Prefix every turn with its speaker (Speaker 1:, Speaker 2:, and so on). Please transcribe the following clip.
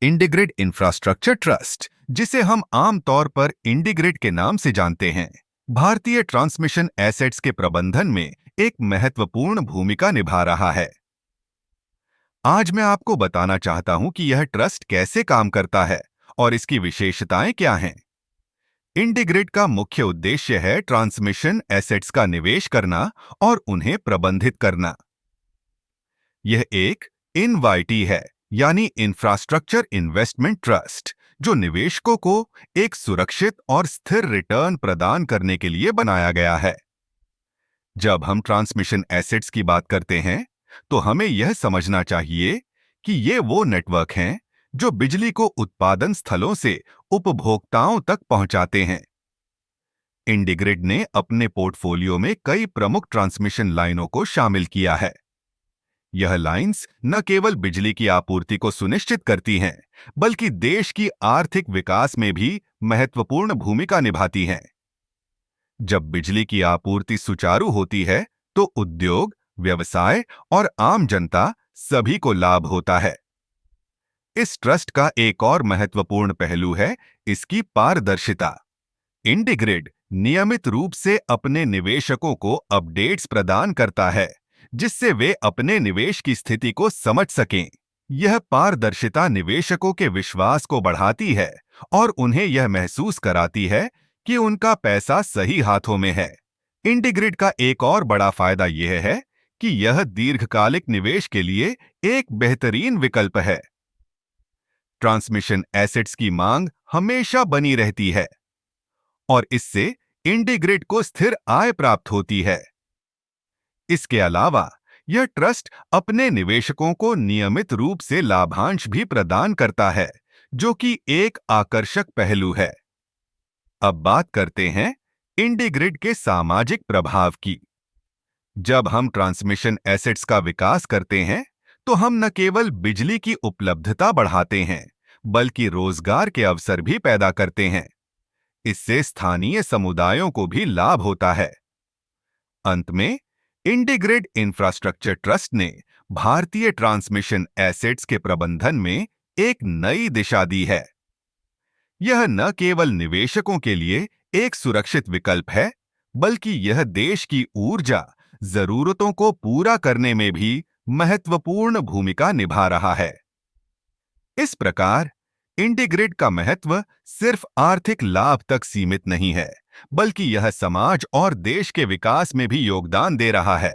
Speaker 1: इंटीग्रिड infrastructure trust, जिसे हम आमतौर पर इंटीग्रिड के नाम से जानते हैं, भारतीय ट्रांसमिशन एसेट्स के प्रबंधन में एक महत्वपूर्ण भूमिका निभा रहा है। आज मैं आपको बताना चाहता हूं कि यह ट्रस्ट कैसे काम करता है और इसकी विशेषताएं क्या हैं। इंटीग्रिड का मुख्य उद्देश्य है ट्रांसमिशन एसेट्स का निवेश करना और उन्हें प्रबंधित करना। यह एक इनवाईटी है, यानी इंफ्रास्ट्रक्चर इन्वेस्टमेंट ट्रस्ट, जो निवेशकों को एक सुरक्षित और स्थिर रिटर्न प्रदान करने के लिए बनाया गया है। जब हम ट्रांसमिशन एसेट्स की बात करते हैं, तो हमें यह समझना चाहिए कि ये वो नेटवर्क हैं जो बिजली को उत्पादन स्थलों से उपभोक्ताओं तक पहुंचाते हैं। इंटीग्रिड ने अपने पोर्टफोलियो में कई प्रमुख ट्रांसमिशन लाइनों को शामिल किया है। यह लाइंस न केवल बिजली की आपूर्ति को सुनिश्चित करती हैं, बल्कि देश की आर्थिक विकास में भी महत्वपूर्ण भूमिका निभाती हैं। जब बिजली की आपूर्ति सुचारू होती है, तो उद्योग, व्यवसाय और आम जनता सभी को लाभ होता है। इस ट्रस्ट का एक और महत्वपूर्ण पहलू है इसकी पारदर्शिता। इंटीग्रिड नियमित रूप से अपने निवेशकों को अपडेट्स प्रदान करता है, जिससे वे अपने निवेश की स्थिति को समझ सकें। यह पारदर्शिता निवेशकों के विश्वास को बढ़ाती है और उन्हें यह महसूस कराती है कि उनका पैसा सही हाथों में है। इंटीग्रिड का एक और बड़ा फायदा यह है कि यह दीर्घकालिक निवेश के लिए एक बेहतरीन विकल्प है। ट्रांसमिशन एसेट्स की मांग हमेशा बनी रहती है और इससे इंटीग्रिड को स्थिर आय प्राप्त होती है। इसके अलावा यह ट्रस्ट अपने निवेशकों को नियमित रूप से लाभांश भी प्रदान करता है, जो कि एक आकर्षक पहलू है। अब बात करते हैं इंटीग्रिड के सामाजिक प्रभाव की। जब हम ट्रांसमिशन एसेट्स का विकास करते हैं, तो हम न केवल बिजली की उपलब्धता बढ़ाते हैं, बल्कि रोजगार के अवसर भी पैदा करते हैं। इससे स्थानीय समुदायों को भी लाभ होता है। अंत में, इंटीग्रिड इंफ्रास्ट्रक्चर ट्रस्ट ने भारतीय ट्रांसमिशन एसेट्स के प्रबंधन में एक नई दिशा दी है। यह न केवल निवेशकों के लिए एक सुरक्षित विकल्प है, बल्कि यह देश की ऊर्जा जरूरतों को पूरा करने में भी महत्वपूर्ण भूमिका निभा रहा है। इस प्रकार इंटीग्रिड का महत्व सिर्फ आर्थिक लाभ तक सीमित नहीं है, बल्कि यह समाज और देश के विकास में भी योगदान दे रहा है।